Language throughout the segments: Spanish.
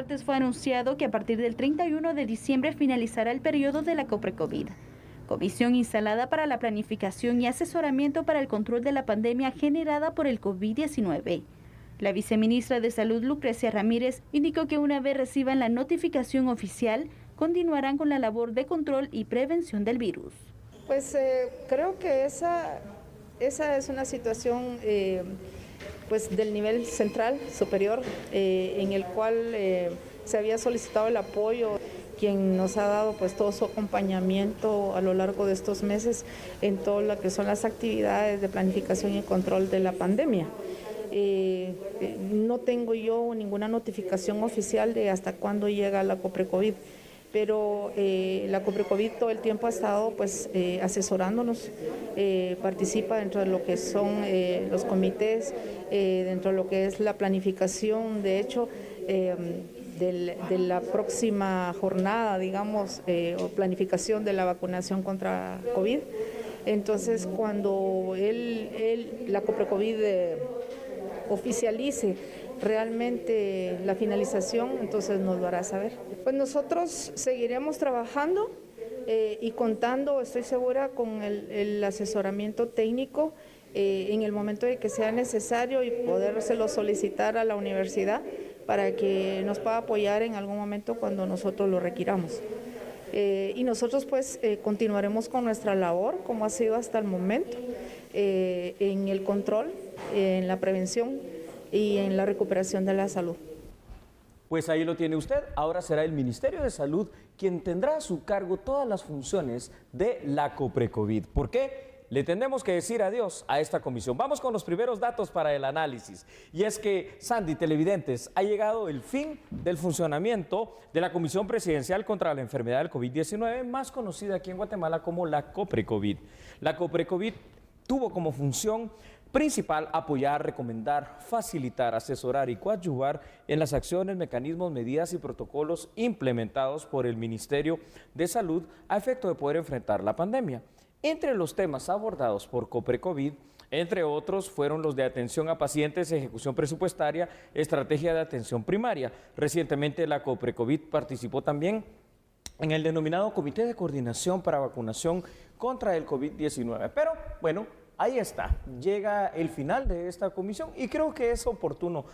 partes fue anunciado que a partir del 31 de diciembre finalizará el periodo de la COPRECOVID, comisión instalada para la planificación y asesoramiento para el control de la pandemia generada por el COVID-19. La viceministra de Salud, Lucrecia Ramírez, indicó que una vez reciban la notificación oficial, continuarán con la labor de control y prevención del virus. Pues creo que esa es una situación pues del nivel central, superior, en el cual se había solicitado el apoyo, quien nos ha dado pues todo su acompañamiento a lo largo de estos meses en todo lo que son las actividades de planificación y control de la pandemia. No tengo yo ninguna notificación oficial de hasta cuándo llega la COPRECOVID, pero la COPRECOVID todo el tiempo ha estado pues asesorándonos, participa dentro de lo que son los comités, dentro de lo que es la planificación, de hecho, de la próxima jornada, digamos, o planificación de la vacunación contra COVID. Entonces, cuando la COPRECOVID oficialice realmente la finalización, entonces nos lo hará saber. Pues nosotros seguiremos trabajando y contando, estoy segura, con el asesoramiento técnico en el momento de que sea necesario y podérselo solicitar a la universidad para que nos pueda apoyar en algún momento cuando nosotros lo requiramos. Y nosotros pues continuaremos con nuestra labor como ha sido hasta el momento, en el control, en la prevención y en la recuperación de la salud. Pues ahí lo tiene usted. Ahora será el Ministerio de Salud quien tendrá a su cargo todas las funciones de la COPRECOVID. ¿Por qué? Le tendremos que decir adiós a esta comisión. Vamos con los primeros datos para el análisis. Y es que, Sandy, televidentes, ha llegado el fin del funcionamiento de la Comisión Presidencial contra la Enfermedad del COVID-19, más conocida aquí en Guatemala como la COPRECOVID. La COPRECOVID tuvo como función principal apoyar, recomendar, facilitar, asesorar y coadyuvar en las acciones, mecanismos, medidas y protocolos implementados por el Ministerio de Salud a efecto de poder enfrentar la pandemia. Entre los temas abordados por COPRECOVID, entre otros, fueron los de atención a pacientes, ejecución presupuestaria, estrategia de atención primaria. Recientemente la COPRECOVID participó también en el denominado Comité de Coordinación para Vacunación contra el COVID-19. Pero, bueno, ahí está, llega el final de esta comisión y creo que es oportuno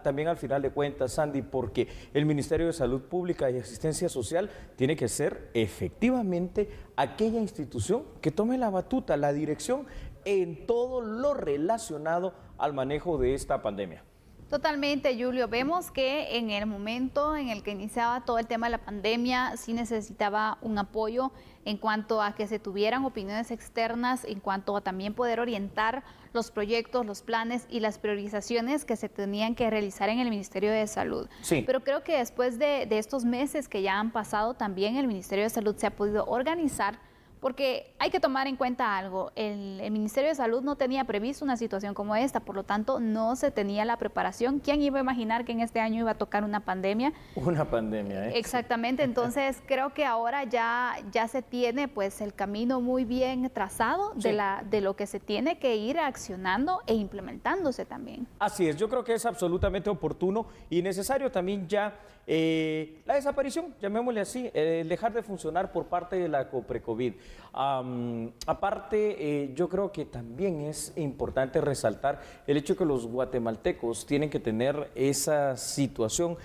también al final de cuentas, Sandy, porque el Ministerio de Salud Pública y Asistencia Social tiene que ser efectivamente aquella institución que tome la batuta, la dirección en todo lo relacionado al manejo de esta pandemia. Totalmente, Julio. Vemos que en el momento en el que iniciaba todo el tema de la pandemia, sí necesitaba un apoyo en cuanto a que se tuvieran opiniones externas, en cuanto a también poder orientar los proyectos, los planes y las priorizaciones que se tenían que realizar en el Ministerio de Salud. Sí. Pero creo que después de estos meses que ya han pasado, también el Ministerio de Salud se ha podido organizar, porque hay que tomar en cuenta algo, el Ministerio de Salud no tenía previsto una situación como esta, por lo tanto no se tenía la preparación. ¿Quién iba a imaginar que en este año iba a tocar una pandemia? Una pandemia, ¿eh? Exactamente, entonces creo que ahora ya se tiene pues el camino muy bien trazado Sí. de lo que se tiene que ir accionando e implementándose también. Así es, yo creo que es absolutamente oportuno y necesario también ya la desaparición, llamémosle así, dejar de funcionar por parte de la COPRECOVID. Aparte, yo creo que también es importante resaltar el hecho que los guatemaltecos tienen que tener esa situación,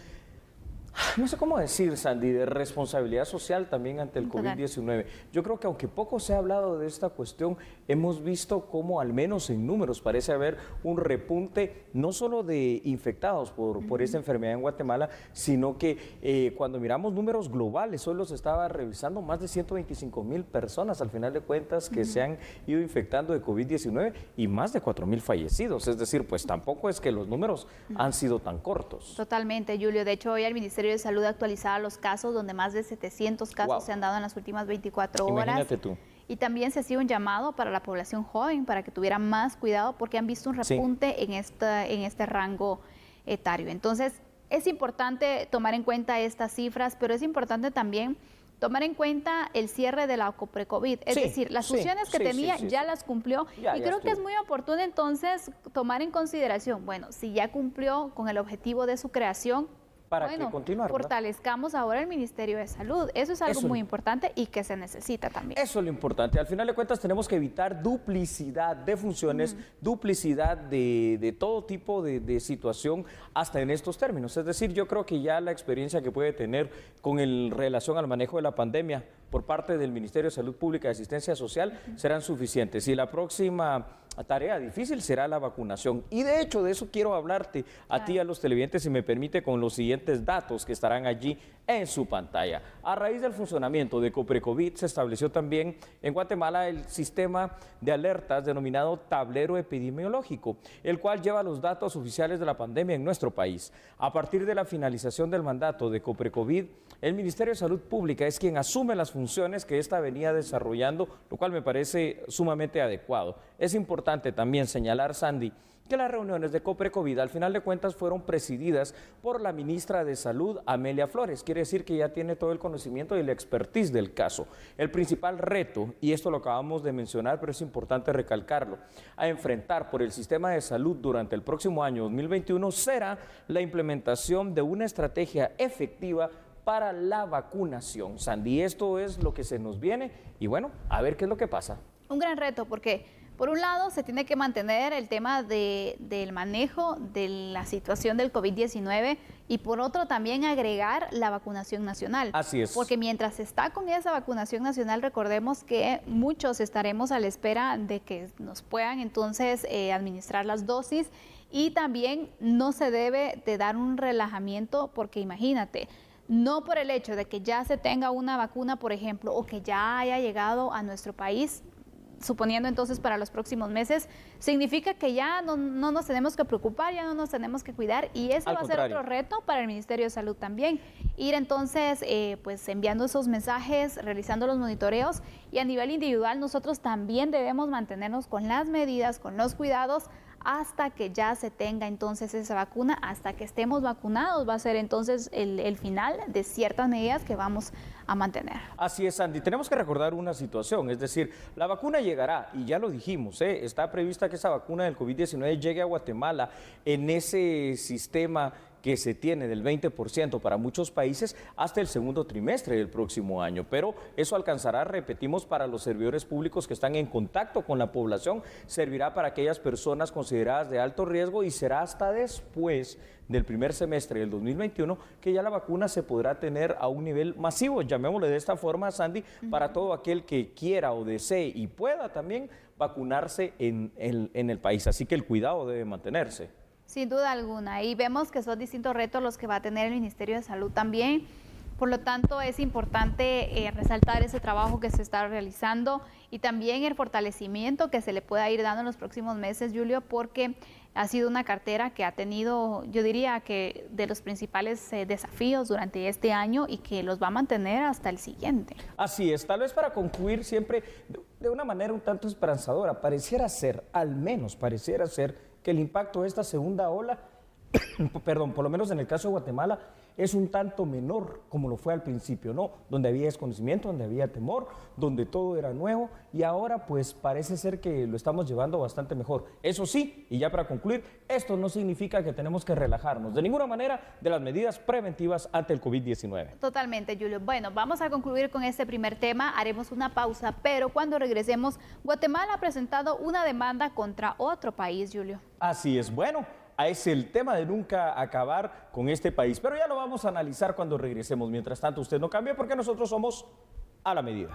no sé cómo decir, Sandy, de responsabilidad social también ante el COVID-19. Yo creo que aunque poco se ha hablado de esta cuestión, hemos visto cómo al menos en números parece haber un repunte no solo de infectados por esta enfermedad en Guatemala, sino que cuando miramos números globales, hoy los estaba revisando, más de 125,000 personas al final de cuentas que se han ido infectando de COVID-19 y más de 4,000 fallecidos. Es decir, pues tampoco es que los números han sido tan cortos. Totalmente, Julio. De hecho, hoy el Ministerio de Salud actualizaba los casos donde más de 700 casos se han dado en las últimas 24 horas. Imagínate tú. Y también se hacía un llamado para la población joven para que tuviera más cuidado porque han visto un repunte en este rango etario. Entonces, es importante tomar en cuenta estas cifras, pero es importante también tomar en cuenta el cierre de la COPRECOVID, es decir, las funciones que tenía ya las cumplió y creo que es muy oportuno entonces tomar en consideración, bueno, si ya cumplió con el objetivo de su creación, para que continuar, ¿verdad? Fortalezcamos ahora el Ministerio de Salud. Eso es algo muy importante y que se necesita también. Eso es lo importante. Al final de cuentas tenemos que evitar duplicidad de funciones, duplicidad de todo tipo de situación hasta en estos términos. Es decir, yo creo que ya la experiencia que puede tener con relación al manejo de la pandemia por parte del Ministerio de Salud Pública y Asistencia Social serán suficientes. Y la próxima tarea difícil será la vacunación. Y de hecho, de eso quiero hablarte a ti y a los televidentes, si me permite, con los siguientes datos que estarán allí en su pantalla. A raíz del funcionamiento de COPRECOVID, se estableció también en Guatemala el sistema de alertas denominado tablero epidemiológico, el cual lleva los datos oficiales de la pandemia en nuestro país. A partir de la finalización del mandato de COPRECOVID, el Ministerio de Salud Pública es quien asume las funciones que ésta venía desarrollando, lo cual me parece sumamente adecuado. Es importante también señalar, Sandy, que las reuniones de COPRECOVID al final de cuentas fueron presididas por la ministra de Salud, Amelia Flores. Quiere decir que ya tiene todo el conocimiento y la expertise del caso. El principal reto, y esto lo acabamos de mencionar, pero es importante recalcarlo, a enfrentar por el sistema de salud durante el próximo año 2021 será la implementación de una estrategia efectiva para la vacunación. Sandy, esto es lo que se nos viene y bueno, a ver qué es lo que pasa. Un gran reto porque por un lado se tiene que mantener el tema del manejo de la situación del COVID-19 y por otro también agregar la vacunación nacional. Así es. Porque mientras se está con esa vacunación nacional, recordemos que muchos estaremos a la espera de que nos puedan entonces administrar las dosis y también no se debe de dar un relajamiento porque imagínate, no por el hecho de que ya se tenga una vacuna, por ejemplo, o que ya haya llegado a nuestro país, suponiendo entonces para los próximos meses, significa que ya no nos tenemos que preocupar, ya no nos tenemos que cuidar y ese va a ser otro reto para el Ministerio de Salud también. Ir entonces pues enviando esos mensajes, realizando los monitoreos y a nivel individual nosotros también debemos mantenernos con las medidas, con los cuidados hasta que ya se tenga entonces esa vacuna, hasta que estemos vacunados, va a ser entonces el final de ciertas medidas que vamos a mantener. Así es, Sandy. Tenemos que recordar una situación, es decir, la vacuna llegará, y ya lo dijimos, está prevista que esa vacuna del COVID-19 llegue a Guatemala en ese sistema que se tiene del 20% para muchos países hasta el segundo trimestre del próximo año. Pero eso alcanzará, repetimos, para los servidores públicos que están en contacto con la población, servirá para aquellas personas consideradas de alto riesgo y será hasta después del primer semestre del 2021 que ya la vacuna se podrá tener a un nivel masivo, llamémosle de esta forma, Sandy, para todo aquel que quiera o desee y pueda también vacunarse en el país. Así que el cuidado debe mantenerse. Sin duda alguna, y vemos que son distintos retos los que va a tener el Ministerio de Salud también. Por lo tanto, es importante resaltar ese trabajo que se está realizando y también el fortalecimiento que se le pueda ir dando en los próximos meses, Julio, porque ha sido una cartera que ha tenido, yo diría que de los principales desafíos durante este año y que los va a mantener hasta el siguiente. Así es, tal vez para concluir siempre de una manera un tanto esperanzadora, pareciera ser, al menos pareciera ser, que el impacto de esta segunda ola, perdón, por lo menos en el caso de Guatemala, es un tanto menor como lo fue al principio, ¿no? Donde había desconocimiento, donde había temor, donde todo era nuevo y ahora pues parece ser que lo estamos llevando bastante mejor. Eso sí, y ya para concluir, esto no significa que tenemos que relajarnos de ninguna manera de las medidas preventivas ante el COVID-19. Totalmente, Julio. Bueno, vamos a concluir con este primer tema, haremos una pausa, pero cuando regresemos, Guatemala ha presentado una demanda contra otro país, Julio. Así es, bueno. Es el tema de nunca acabar con este país, pero ya lo vamos a analizar cuando regresemos. Mientras tanto, usted no cambie porque nosotros somos a la medida.